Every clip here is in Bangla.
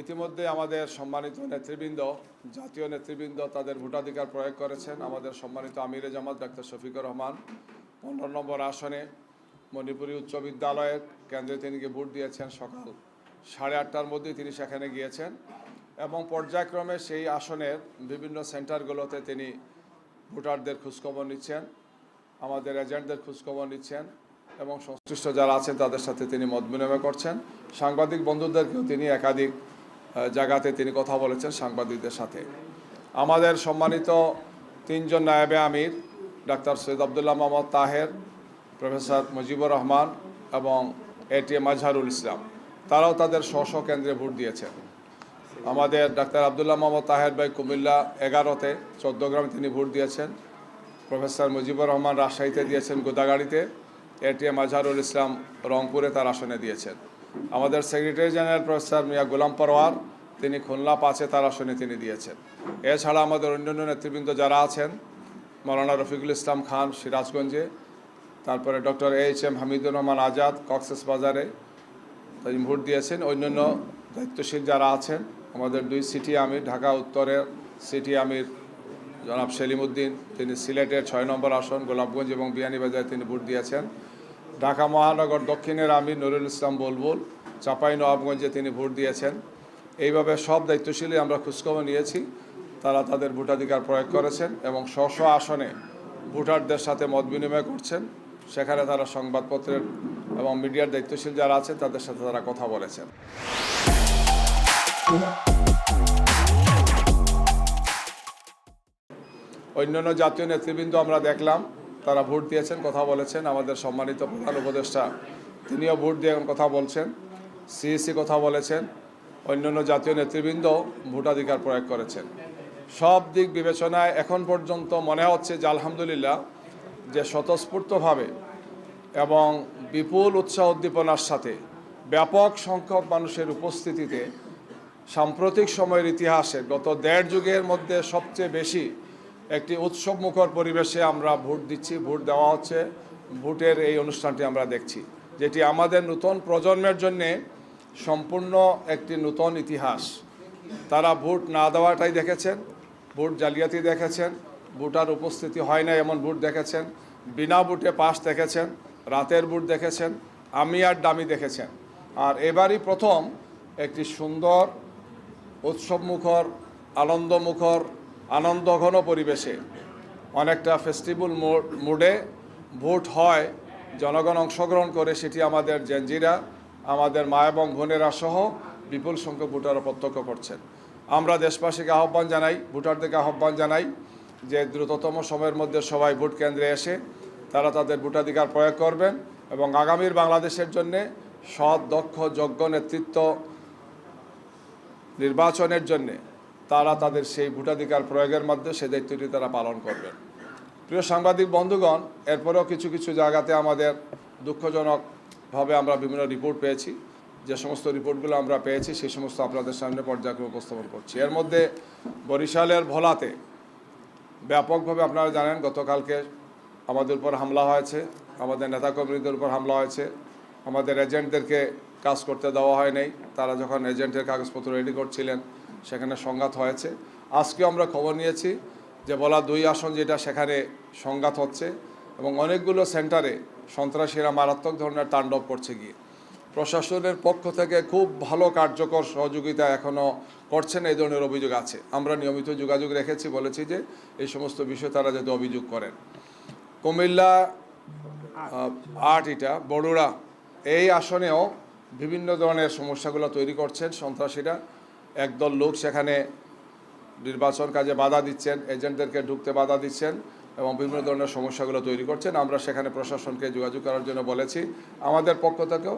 ইতিমধ্যে আমাদের সম্মানিত নেতৃবৃন্দ, জাতীয় নেতৃবৃন্দ তাদের ভোটাধিকার প্রয়োগ করেছেন। আমাদের সম্মানিত আমিরে জামাত ডাক্তার শফিকুর রহমান 15 নম্বর আসনে মণিপুরী উচ্চ বিদ্যালয়ের কেন্দ্রে তিনি গিয়ে ভোট দিয়েছেন। সকাল 8:30টার মধ্যেই তিনি সেখানে গিয়েছেন এবং পর্যায়ক্রমে সেই আসনের বিভিন্ন সেন্টারগুলোতে তিনি ভোটারদের খোঁজখবর নিচ্ছেন, আমাদের এজেন্টদের খোঁজখবর নিচ্ছেন এবং সংশ্লিষ্ট যারা আছেন তাদের সাথে তিনি মত বিনিময় করছেন। সাংবাদিক বন্ধুদেরকেও তিনি একাধিক জায়গাতে তিনি কথা বলেছেন সাংবাদিকদের সাথে। আমাদের সম্মানিত 3 জন নায়েবে আমির ডাক্তার সৈয়দ আবদুল্লাহ মোহাম্মদ তাহের, প্রফেসর মুজিবুর রহমান এবং এটিএম আজহারুল ইসলাম, তারাও তাদের স্ব কেন্দ্রে ভোট দিয়েছেন। আমাদের ডাক্তার আবদুল্লাহ মোহাম্মদ তাহের ভাই কুমিল্লা 11-তে 14 তিনি ভোট দিয়েছেন। প্রফেসর মুজিবুর রহমান রাজশাহীতে দিয়েছেন গোদাগাড়িতে, এটিএম আজহারুল ইসলাম রংপুরে তার আসনে দিয়েছেন। আমাদের সেক্রেটারি জেনারেল প্রফেসর মিয়া গোলাম পরওয়ার তিনি খুলনা 5-এ তার আসনে তিনি দিয়েছেন। এছাড়া আমাদের অন্যান্য নেতৃবৃন্দ যারা আছেন, মৌলানা রফিকুল ইসলাম খান সিরাজগঞ্জে, তারপরে ডক্টর এইচ.এম. হামিদুর রহমান আজাদ কক্সবাজারে তিনি ভোট দিয়েছেন। অন্যান্য দায়িত্বশীল যারা আছেন, আমাদের 2 সিটি আমির, ঢাকা উত্তরের সিটি আমির জনাব সেলিম উদ্দিন তিনি সিলেটের 6 নম্বর আসন গোলাপগঞ্জ এবং বিয়ানীবাজারে তিনি ভোট দিয়েছেন। ঢাকা মহানগর দক্ষিণের আমির নুরুল ইসলাম বুলবুল চাঁপাইনবাবগঞ্জে তিনি ভোট দিয়েছেন। এইভাবে সব দায়িত্বশীলই আমরা খোঁজখবর নিয়েছি, তারা তাদের ভোটাধিকার প্রয়োগ করেছেন এবং স্ব আসনে ভোটারদের সাথে মত বিনিময় করছেন। সেখানে তারা সংবাদপত্রের এবং মিডিয়ার দায়িত্বশীল যারা আছেন তাদের সাথে তারা কথা বলেছেন। অন্যান্য জাতীয় নেতৃবৃন্দ আমরা দেখলাম তারা ভোট দিয়েছেন, কথা বলেছেন। আমাদের সম্মানিত প্রধান উপদেষ্টা তিনিও ভোট দিয়ে কথা বলছেন, সিইসি কথা বলেছেন, অন্যান্য জাতীয় নেতৃবৃন্দ ভোটাধিকার প্রয়োগ করেছেন। সব দিক বিবেচনায় এখন পর্যন্ত মনে হচ্ছে যে আলহামদুলিল্লাহ যে স্বতঃস্ফূর্তভাবে এবং বিপুল উৎসাহ উদ্দীপনার সাথে ব্যাপক সংখ্যক মানুষের উপস্থিতিতে সাম্প্রতিক সময়ের ইতিহাসে গত 1.5 যুগের মধ্যে সবচেয়ে বেশি একটি উৎসবমুখর পরিবেশে আমরা ভোট দিচ্ছি, ভোট দেওয়া হচ্ছে। ভোটের এই অনুষ্ঠানটি আমরা দেখছি, যেটি আমাদের নতুন প্রজন্মের জন্যে সম্পূর্ণ একটি নতুন ইতিহাস। তারা ভোট না দেওয়াটাই দেখেছেন, ভোট জালিয়াতি দেখেছেন, ভোটার উপস্থিতি হয় না এমন ভোট দেখেছেন, বিনা ভোটে পাস দেখেছেন, রাতের ভোট দেখেছেন, আমি আর ডামি দেখেছেন। আর এবারই প্রথম একটি সুন্দর উৎসবমুখর আনন্দমুখর আনন্দঘন পরিবেশে অনেকটা ফেস্টিভ্যাল মুডে ভোট হয়, জনগণ অংশগ্রহণ করে। সেটি আমাদের জেনজিরা, আমাদের মা এবং বোনেরা সহ বিপুল সংখ্যক ভোটাররা প্রত্যক্ষ করছেন। আমরা দেশবাসীকে আহ্বান জানাই, ভোটারদেরকে আহ্বান জানাই যে দ্রুততম সময়ের মধ্যে সবাই ভোট কেন্দ্রে এসে তারা তাদের ভোটাধিকার প্রয়োগ করবেন এবং আগামীর বাংলাদেশের জন্যে সৎ, দক্ষ, যোগ্য নেতৃত্ব নির্বাচনের জন্যে তারা তাদের সেই ভোটাধিকার প্রয়োগের মধ্যে সেই দায়িত্বটি তারা পালন করবেন। প্রিয় সাংবাদিক বন্ধুগণ, এরপরেও কিছু কিছু জায়গাতে আমাদের দুঃখজনকভাবে আমরা বিভিন্ন রিপোর্ট পেয়েছি। যে সমস্ত রিপোর্টগুলো আমরা পেয়েছি সেই সমস্ত আপনাদের সামনে পর্যায়ক্রমে উপস্থাপন করছি। এর মধ্যে বরিশালের ভোলাতে ব্যাপকভাবে আপনারা জানেন গতকালকে আমাদের উপর হামলা হয়েছে, আমাদের নেতাকর্মীদের উপর হামলা হয়েছে, আমাদের এজেন্টদেরকে কাজ করতে দেওয়া হয় নাই। তারা যখন এজেন্টের কাগজপত্র রেডি করছিলেন সেখানে সংঘাত হয়েছে। আজকেও আমরা খবর নিয়েছি যে বলা 2 আসন যেটা সেখানে সংঘাত হচ্ছে এবং অনেকগুলো সেন্টারে সন্ত্রাসীরা মারাত্মক ধরনের তাণ্ডব করছে গিয়ে। প্রশাসনের পক্ষ থেকে খুব ভালো কার্যকর সহযোগিতা এখনও করছেন, এই ধরনের অভিযোগ আছে। আমরা নিয়মিত যোগাযোগ রেখেছি, বলেছি যে এই সমস্ত বিষয় তারা যাতে অভিযোগ করেন। কুমিল্লা 8 বড়ুড়া এই আসনেও বিভিন্ন ধরনের সমস্যাগুলো তৈরি করছেন সন্ত্রাসীরা। একদল লোক সেখানে নির্বাচন কাজে বাধা দিচ্ছেন, এজেন্টদেরকে ঢুকতে বাধা দিচ্ছেন এবং বিভিন্ন ধরনের সমস্যাগুলো তৈরি করছেন। আমরা সেখানে প্রশাসনকে যোগাযোগ করার জন্য বলেছি। আমাদের পক্ষ থেকেও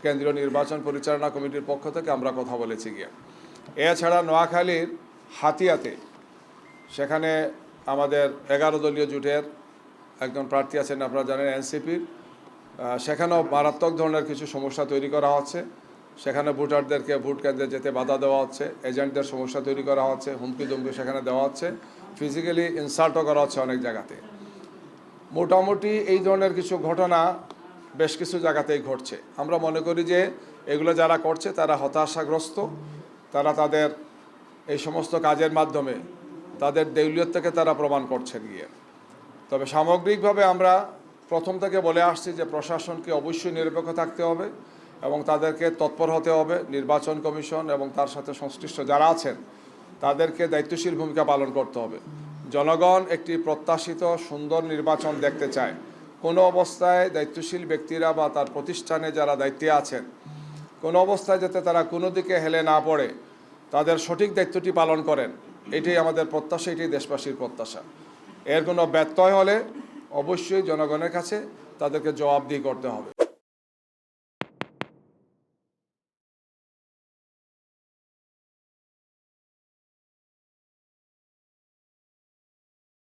কেন্দ্রীয় নির্বাচন পরিচালনা কমিটির পক্ষ থেকে আমরা কথা বলেছি গিয়ে। এছাড়া নোয়াখালীর হাতিয়াতে সেখানে আমাদের 11 দলীয় জোটের একজন প্রার্থী আছেন, আপনারা জানেন এনসিপির। সেখানেও মারাত্মক ধরনের কিছু সমস্যা তৈরি করা হচ্ছে। সেখানে ভোটারদেরকে ভোট কেন্দ্রে যেতে বাধা দেওয়া হচ্ছে, এজেন্টদের সমস্যা তৈরি করা হচ্ছে, হুমকি ধমকি সেখানে দেওয়া হচ্ছে, ফিজিক্যালি ইনসাল্টও করা হচ্ছে অনেক জায়গাতে। মোটামুটি এই ধরনের কিছু ঘটনা বেশ কিছু জায়গাতেই ঘটছে। আমরা মনে করি যে এগুলো যারা করছে তারা হতাশাগ্রস্ত তারা তাদের এই সমস্ত কাজের মাধ্যমে তাদের দেউলিয়তকে তারা প্রমাণ করছেন গিয়ে। তবে সামগ্রিকভাবে আমরা প্রথম থেকে বলে আসছি যে প্রশাসনকে অবশ্যই নিরপেক্ষ থাকতে হবে এবং তাদেরকে তৎপর হতে হবে। নির্বাচন কমিশন এবং তার সাথে সংশ্লিষ্ট যারা আছেন তাদেরকে দায়িত্বশীল ভূমিকা পালন করতে হবে। জনগণ একটি প্রত্যাশিত সুন্দর নির্বাচন দেখতে চায়। কোনো অবস্থায় দায়িত্বশীল ব্যক্তিরা বা তার প্রতিষ্ঠানে যারা দায়িত্বে আছেন কোনো অবস্থায় যাতে তারা কোনো দিকে হেলে না পড়ে তাদের সঠিক দায়িত্বটি পালন করেন, এটাই আমাদের প্রত্যাশা, এটাই দেশবাসীর প্রত্যাশা। এর কোনো ব্যত্যয় হলে অবশ্যই জনগণের কাছে তাদেরকে জবাবদিহি করতে হবে।